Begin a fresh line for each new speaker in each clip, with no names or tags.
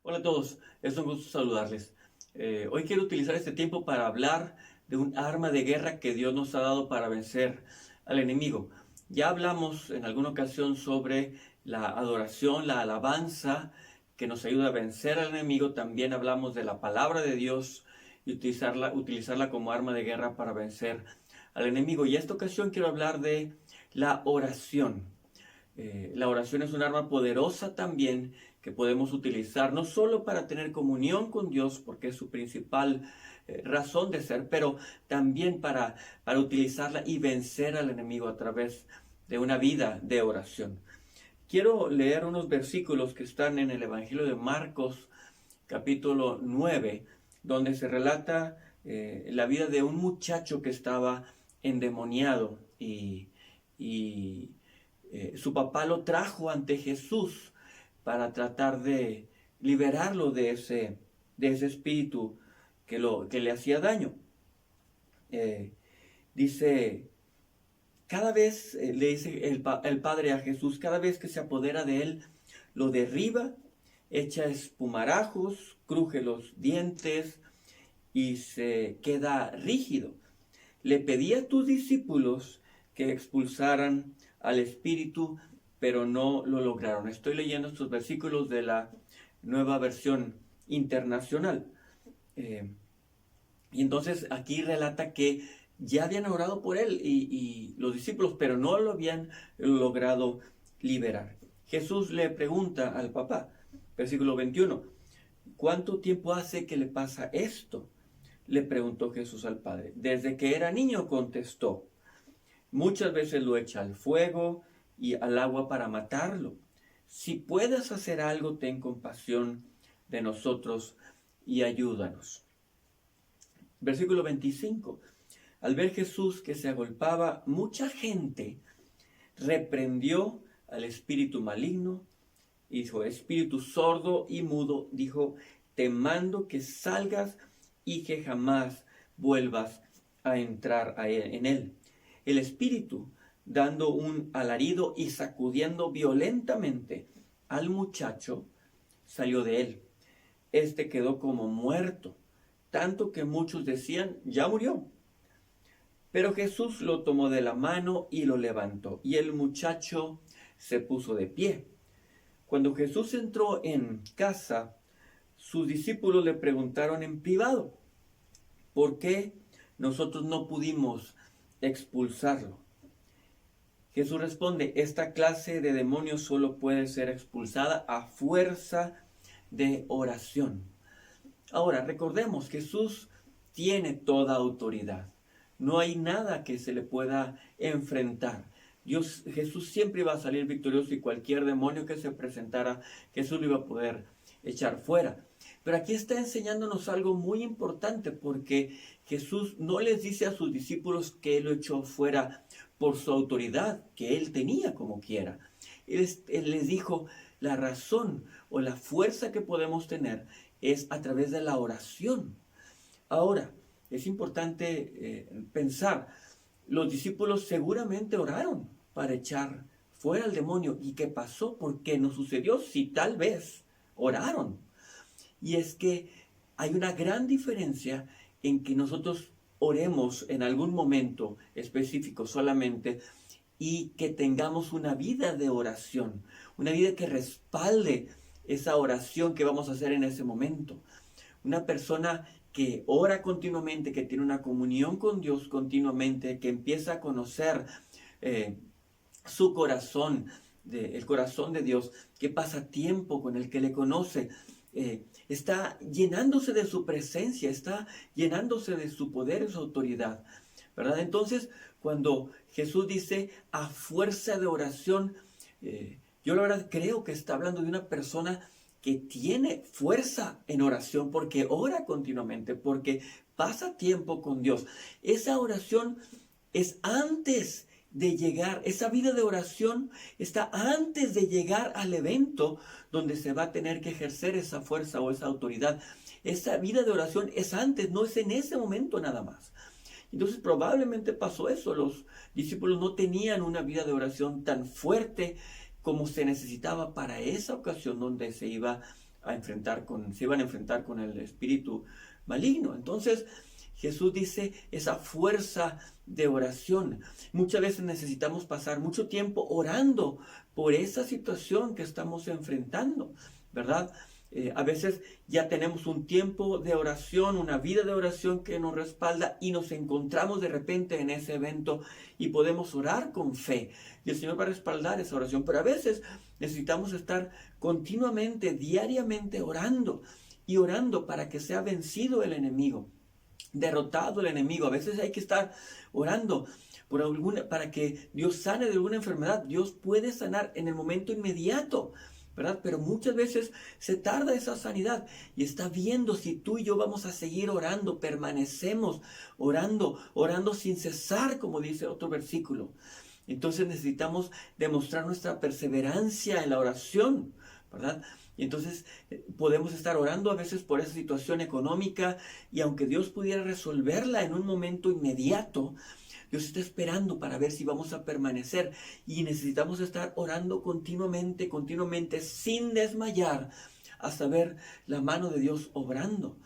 Hola a todos, es un gusto saludarles. Hoy quiero utilizar este tiempo para hablar de un arma de guerra que Dios nos ha dado para vencer al enemigo. Ya hablamos en alguna ocasión sobre la adoración, la alabanza que nos ayuda a vencer al enemigo. También hablamos de la palabra de Dios y utilizarla como arma de guerra para vencer al enemigo. Y en esta ocasión quiero hablar de la oración. La oración es un arma poderosa también que podemos utilizar no solo para tener comunión con Dios, porque es su principal razón de ser, pero también para utilizarla y vencer al enemigo a través de una vida de oración. Quiero leer unos versículos que están en el Evangelio de Marcos, capítulo 9, donde se relata la vida de un muchacho que estaba endemoniado y su papá lo trajo ante Jesús para tratar de liberarlo de ese espíritu que le hacía daño. Eh, dice, cada vez, le dice el padre a Jesús, cada vez que se apodera de él, lo derriba, echa espumarajos, cruje los dientes y se queda rígido. Le pedí a tus discípulos que expulsaran al espíritu, pero no lo lograron. Estoy leyendo estos versículos de la Nueva Versión Internacional. Y entonces aquí relata que ya habían orado por él y los discípulos, pero no lo habían logrado liberar. Jesús le pregunta al papá, versículo 21, ¿cuánto tiempo hace que le pasa esto? Le preguntó Jesús al padre. Desde que era niño, contestó. Muchas veces lo echa al fuego y al agua para matarlo. Si puedes hacer algo, ten compasión de nosotros y ayúdanos. Versículo 25. Al ver Jesús que se agolpaba mucha gente, reprendió al espíritu maligno y dijo, espíritu sordo y mudo, dijo, te mando que salgas y que jamás vuelvas a entrar en él. El espíritu, dando un alarido y sacudiendo violentamente al muchacho, salió de él. Este quedó como muerto, tanto que muchos decían, ya murió. Pero Jesús lo tomó de la mano y lo levantó, y el muchacho se puso de pie. Cuando Jesús entró en casa, sus discípulos le preguntaron en privado, ¿por qué nosotros no pudimos expulsarlo? Jesús responde, esta clase de demonios solo puede ser expulsada a fuerza de oración. Ahora, recordemos, Jesús tiene toda autoridad. No hay nada que se le pueda enfrentar. Jesús siempre iba a salir victorioso y cualquier demonio que se presentara, Jesús lo iba a poder echar fuera. Pero aquí está enseñándonos algo muy importante porque Jesús no les dice a sus discípulos que Él lo echó fuera por su autoridad, que Él tenía como quiera. Él les dijo, la razón o la fuerza que podemos tener es a través de la oración. Ahora, es importante pensar, los discípulos seguramente oraron para echar fuera al demonio. ¿Y qué pasó? ¿Por qué no sucedió? Si tal vez oraron. Y es que hay una gran diferencia en que nosotros oremos en algún momento específico solamente y que tengamos una vida de oración, una vida que respalde esa oración que vamos a hacer en ese momento. Una persona que ora continuamente, que tiene una comunión con Dios continuamente, que empieza a conocer su corazón, el corazón de Dios, que pasa tiempo con el que le conoce, está llenándose de su presencia, está llenándose de su poder y su autoridad, ¿verdad? Entonces, cuando Jesús dice a fuerza de oración, yo la verdad creo que está hablando de una persona que tiene fuerza en oración porque ora continuamente, porque pasa tiempo con Dios. Esa oración es antes de llegar, esa vida de oración está antes de llegar al evento donde se va a tener que ejercer esa fuerza o esa autoridad. Esa vida de oración es antes, no es en ese momento nada más. Entonces probablemente pasó eso, los discípulos no tenían una vida de oración tan fuerte como se necesitaba para esa ocasión donde se iba se iban a enfrentar con el espíritu maligno. Entonces Jesús dice esa fuerza de oración. Muchas veces necesitamos pasar mucho tiempo orando por esa situación que estamos enfrentando, ¿verdad? A veces ya tenemos un tiempo de oración, una vida de oración que nos respalda y nos encontramos de repente en ese evento y podemos orar con fe. Y el Señor va a respaldar esa oración. Pero a veces necesitamos estar continuamente, diariamente orando y orando para que sea vencido el enemigo, derrotado el enemigo. A veces hay que estar orando para que Dios sane de alguna enfermedad. Dios puede sanar en el momento inmediato, ¿verdad? Pero muchas veces se tarda esa sanidad y está viendo si tú y yo vamos a seguir orando, permanecemos orando sin cesar, como dice otro versículo. Entonces necesitamos demostrar nuestra perseverancia en la oración, ¿verdad? Y entonces podemos estar orando a veces por esa situación económica y aunque Dios pudiera resolverla en un momento inmediato, Dios está esperando para ver si vamos a permanecer y necesitamos estar orando continuamente, sin desmayar, hasta ver la mano de Dios obrando.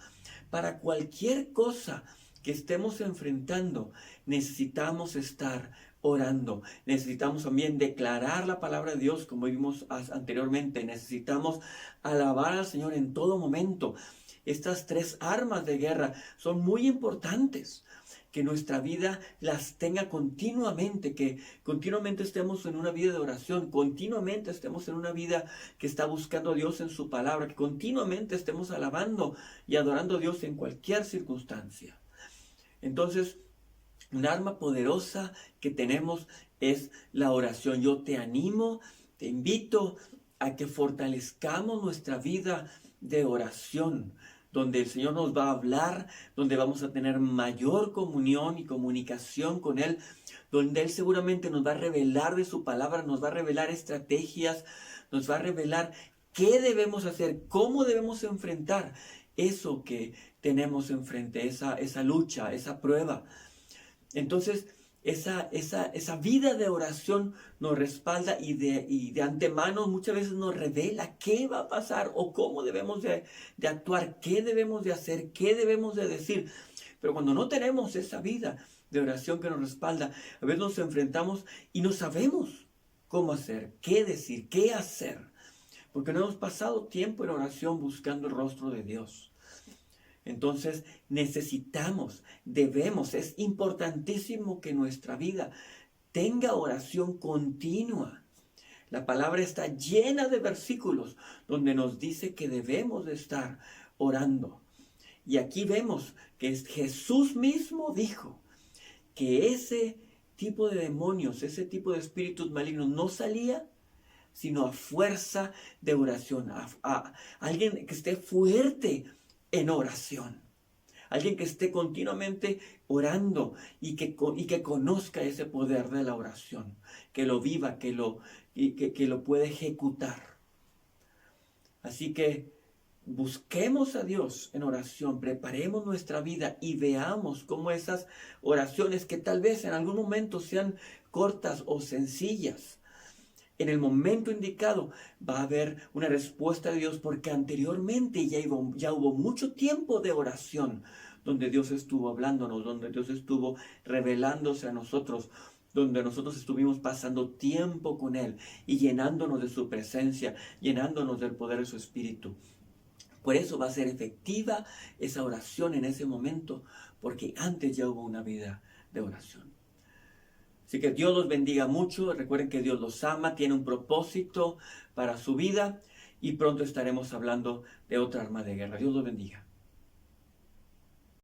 Para cualquier cosa que estemos enfrentando, necesitamos estar orando. Necesitamos también declarar la palabra de Dios, como vimos anteriormente. Necesitamos alabar al Señor en todo momento. Estas 3 armas de guerra son muy importantes, que nuestra vida las tenga continuamente, que continuamente estemos en una vida de oración, continuamente estemos en una vida que está buscando a Dios en su palabra, que continuamente estemos alabando y adorando a Dios en cualquier circunstancia. Entonces, un arma poderosa que tenemos es la oración. Yo te animo, te invito a que fortalezcamos nuestra vida de oración, donde el Señor nos va a hablar, donde vamos a tener mayor comunión y comunicación con Él, donde Él seguramente nos va a revelar de su palabra, nos va a revelar estrategias, nos va a revelar qué debemos hacer, cómo debemos enfrentar eso que tenemos enfrente, esa lucha, esa prueba. Entonces, esa vida de oración nos respalda y de antemano muchas veces nos revela qué va a pasar o cómo debemos de actuar, qué debemos de hacer, qué debemos de decir. Pero cuando no tenemos esa vida de oración que nos respalda, a veces nos enfrentamos y no sabemos cómo hacer, qué decir, qué hacer, porque no hemos pasado tiempo en oración buscando el rostro de Dios. Entonces debemos, es importantísimo que nuestra vida tenga oración continua. La palabra está llena de versículos donde nos dice que debemos de estar orando. Y aquí vemos que Jesús mismo dijo que ese tipo de demonios, ese tipo de espíritus malignos no salía sino a fuerza de oración, a alguien que esté fuerte en oración. Alguien que esté continuamente orando y que conozca ese poder de la oración, que lo viva, que lo pueda ejecutar. Así que busquemos a Dios en oración, preparemos nuestra vida y veamos cómo esas oraciones que tal vez en algún momento sean cortas o sencillas, en el momento indicado va a haber una respuesta de Dios, porque anteriormente ya hubo mucho tiempo de oración donde Dios estuvo hablándonos, donde Dios estuvo revelándose a nosotros, donde nosotros estuvimos pasando tiempo con Él y llenándonos de su presencia, llenándonos del poder de su Espíritu. Por eso va a ser efectiva esa oración en ese momento, porque antes ya hubo una vida de oración. Así que Dios los bendiga mucho. Recuerden que Dios los ama, tiene un propósito para su vida y pronto estaremos hablando de otra arma de guerra. Dios los bendiga.